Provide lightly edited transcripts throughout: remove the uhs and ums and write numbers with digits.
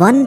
1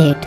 8,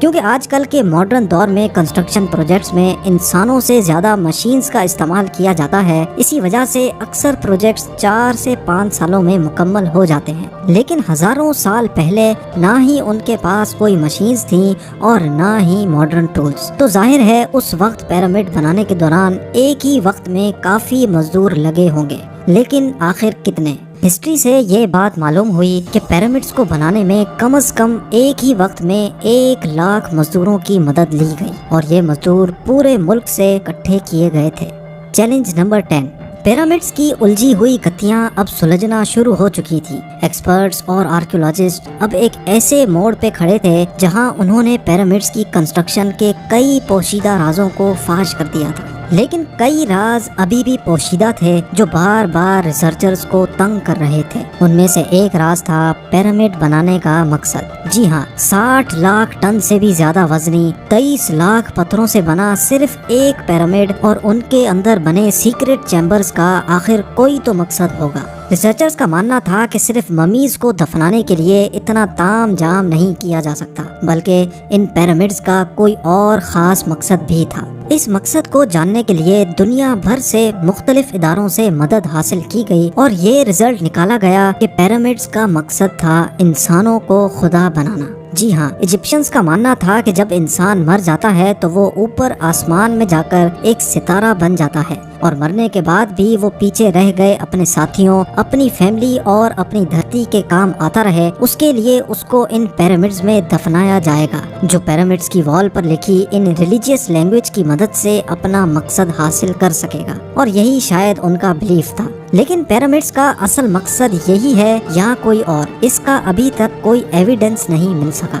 کیونکہ آج کل کے ماڈرن دور میں کنسٹرکشن پروجیکٹس میں انسانوں سے زیادہ مشینز کا استعمال کیا جاتا ہے، اسی وجہ سے اکثر پروجیکٹس 4 سے 5 سالوں میں مکمل ہو جاتے ہیں، لیکن ہزاروں سال پہلے نہ ہی ان کے پاس کوئی مشینز تھیں اور نہ ہی ماڈرن ٹولز، تو ظاہر ہے اس وقت پیرامڈ بنانے کے دوران ایک ہی وقت میں کافی مزدور لگے ہوں گے، لیکن آخر کتنے؟ ہسٹری سے یہ بات معلوم ہوئی کہ پیرامڈس کو بنانے میں کم از کم ایک ہی وقت میں 1 لاکھ مزدوروں کی مدد لی گئی، اور یہ مزدور پورے ملک سے اکٹھے کیے گئے تھے۔ چیلنج نمبر 10، پیرامڈس کی الجھی ہوئی گتھیاں اب سلجھنا شروع ہو چکی تھی۔ ایکسپرٹس اور آرکیولوجسٹ اب ایک ایسے موڑ پہ کھڑے تھے جہاں انہوں نے پیرامڈس کی کنسٹرکشن کے کئی پوشیدہ رازوں کو فاش کر دیا تھا، لیکن کئی راز ابھی بھی پوشیدہ تھے جو بار بار ریسرچرز کو تنگ کر رہے تھے۔ ان میں سے ایک راز تھا پیرامڈ بنانے کا مقصد۔ جی ہاں، 60 لاکھ ٹن سے بھی زیادہ وزنی 23 لاکھ پتھروں سے بنا صرف ایک پیرامڈ اور ان کے اندر بنے سیکرٹ چیمبرز کا آخر کوئی تو مقصد ہوگا۔ ریسرچرز کا ماننا تھا کہ صرف ممیز کو دفنانے کے لیے اتنا تام جام نہیں کیا جا سکتا، بلکہ ان پیرامڈز کا کوئی اور خاص مقصد بھی تھا۔ اس مقصد کو جاننے کے لیے دنیا بھر سے مختلف اداروں سے مدد حاصل کی گئی اور یہ رزلٹ نکالا گیا کہ پیرامڈز کا مقصد تھا انسانوں کو خدا بنانا۔ جی ہاں، ایجپشنز کا ماننا تھا کہ جب انسان مر جاتا ہے تو وہ اوپر آسمان میں جا کر ایک ستارہ بن جاتا ہے، اور مرنے کے بعد بھی وہ پیچھے رہ گئے اپنے ساتھیوں، اپنی فیملی اور اپنی دھرتی کے کام آتا رہے، اس کے لیے اس کو ان پیرامڈز میں دفنایا جائے گا، جو پیرامڈز کی وال پر لکھی ان ریلیجیس لینگویج کی مدد سے اپنا مقصد حاصل کر سکے گا، اور یہی شاید ان کا بلیف تھا۔ لیکن پیرامڈز کا اصل مقصد یہی ہے یا کوئی اور، اس کا ابھی تک کوئی ایویڈنس نہیں مل سکا۔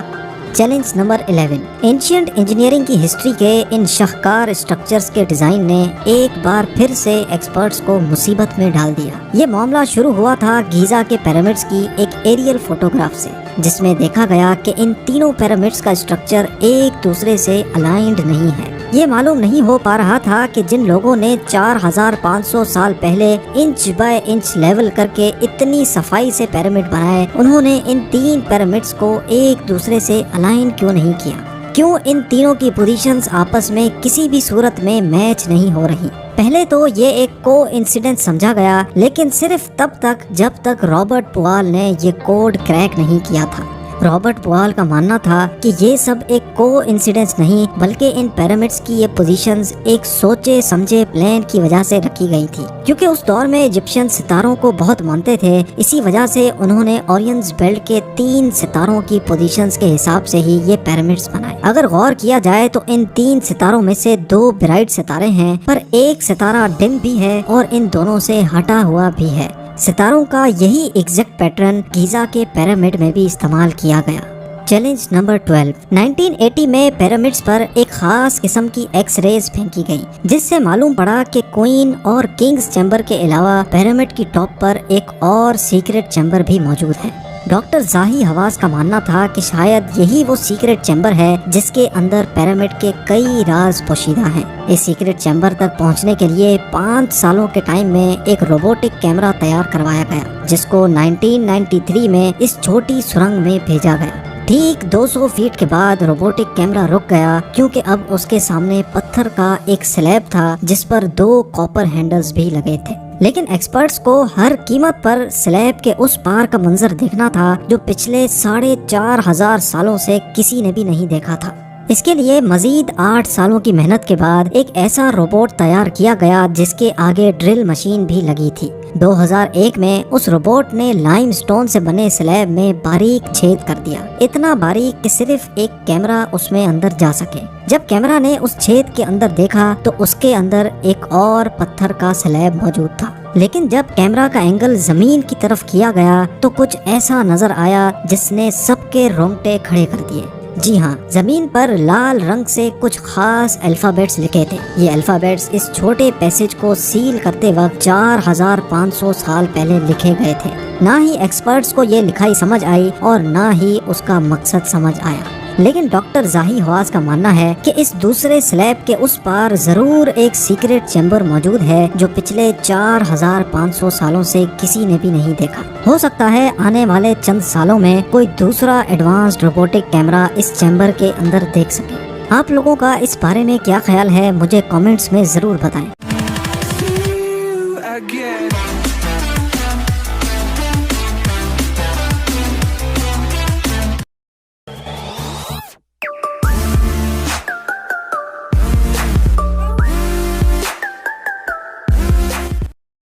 چیلنج نمبر 11، اینشینٹ انجینئرنگ کی ہسٹری کے ان شاہکار اسٹرکچرز کے ڈیزائن نے ایک بار پھر سے ایکسپرٹس کو مصیبت میں ڈال دیا۔ یہ معاملہ شروع ہوا تھا گیزا کے پیرامڈز کی ایک ایریل فوٹوگراف سے، جس میں دیکھا گیا کہ ان تینوں پیرامڈز کا اسٹرکچر ایک دوسرے سے الائنڈ نہیں ہے۔ یہ معلوم نہیں ہو پا رہا تھا کہ جن لوگوں نے 4500 سال پہلے انچ بائی انچ لیول کر کے اتنی صفائی سے پیرامڈ بنائے، انہوں نے ان 3 پیرامڈز کو ایک دوسرے سے الائن کیوں نہیں کیا؟ کیوں ان تینوں کی پوزیشنز آپس میں کسی بھی صورت میں میچ نہیں ہو رہی؟ پہلے تو یہ ایک کو انسیڈنٹ سمجھا گیا، لیکن صرف تب تک جب تک رابرٹ پوال نے یہ کوڈ کریک نہیں کیا تھا۔ رابرٹ پوال کا ماننا تھا کہ یہ سب ایک کو انسیڈنس نہیں، بلکہ ان پیرامڈز کی یہ پوزیشنز ایک سوچے سمجھے پلان کی وجہ سے رکھی گئی تھی، کیونکہ اس دور میں ایجپشین ستاروں کو بہت مانتے تھے۔ اسی وجہ سے انہوں نے اورینز بیلٹ کے 3 ستاروں کی پوزیشنز کے حساب سے ہی یہ پیرامڈز بنائے۔ اگر غور کیا جائے تو ان 3 ستاروں میں سے 2 برائٹ ستارے ہیں، پر ایک ستارہ ڈم بھی ہے اور ان دونوں سے ہٹا ہوا بھی ہے۔ ستاروں کا یہی ایگزیکٹ پیٹرن گیزا کے پیرامڈ میں بھی استعمال کیا گیا۔ چیلنج نمبر 12، 1980 میں پیرامڈز پر ایک خاص قسم کی ایکس ریز پھینکی گئی، جس سے معلوم پڑا کہ کوئن اور کنگز چیمبر کے علاوہ پیرامڈ کی ٹاپ پر ایک اور سیکرٹ چیمبر بھی موجود ہے۔ ڈاکٹر زاہی حواس کا ماننا تھا کہ شاید یہی وہ سیکرٹ چیمبر ہے جس کے اندر پیرامڈ کے کئی راز پوشیدہ ہیں۔ اس سیکرٹ چیمبر تک پہنچنے کے لیے 5 سالوں کے ٹائم میں ایک روبوٹک کیمرہ تیار کروایا گیا، جس کو 1993 میں اس چھوٹی سرنگ میں بھیجا گیا۔ ٹھیک 200 فیٹ کے بعد روبوٹک کیمرہ رک گیا، کیونکہ اب اس کے سامنے پتھر کا ایک سلیب تھا جس پر 2 کاپر ہینڈلز بھی لگے تھے۔ لیکن ایکسپرٹس کو ہر قیمت پر سلیب کے اس پار کا منظر دیکھنا تھا جو پچھلے 4500 سالوں سے کسی نے بھی نہیں دیکھا تھا۔ اس کے لیے مزید 8 سالوں کی محنت کے بعد ایک ایسا روبوٹ تیار کیا گیا جس کے آگے ڈرل مشین بھی لگی تھی۔ 2001 میں اس روبوٹ نے لائم سٹون سے بنے سلیب میں باریک چھید کر دیا، اتنا باریک کہ صرف ایک کیمرہ اس میں اندر جا سکے۔ جب کیمرہ نے اس چھید کے اندر دیکھا تو اس کے اندر ایک اور پتھر کا سلیب موجود تھا، لیکن جب کیمرہ کا اینگل زمین کی طرف کیا گیا تو کچھ ایسا نظر آیا جس نے سب کے رونگٹے کھڑے کر دیے۔ جی ہاں، زمین پر لال رنگ سے کچھ خاص الفابیٹس لکھے تھے۔ یہ الفابیٹس اس چھوٹے پیسج کو سیل کرتے وقت 4500 سال پہلے لکھے گئے تھے۔ نہ ہی ایکسپرٹس کو یہ لکھائی سمجھ آئی اور نہ ہی اس کا مقصد سمجھ آیا۔ لیکن ڈاکٹر زاہی حواس کا ماننا ہے کہ اس دوسرے سلیب کے اس پار ضرور ایک سیکریٹ چیمبر موجود ہے جو پچھلے 4500 سالوں سے کسی نے بھی نہیں دیکھا۔ ہو سکتا ہے آنے والے چند سالوں میں کوئی دوسرا ایڈوانسڈ روبوٹک کیمرہ اس چیمبر کے اندر دیکھ سکے۔ آپ لوگوں کا اس بارے میں کیا خیال ہے مجھے کامنٹس میں ضرور بتائیں۔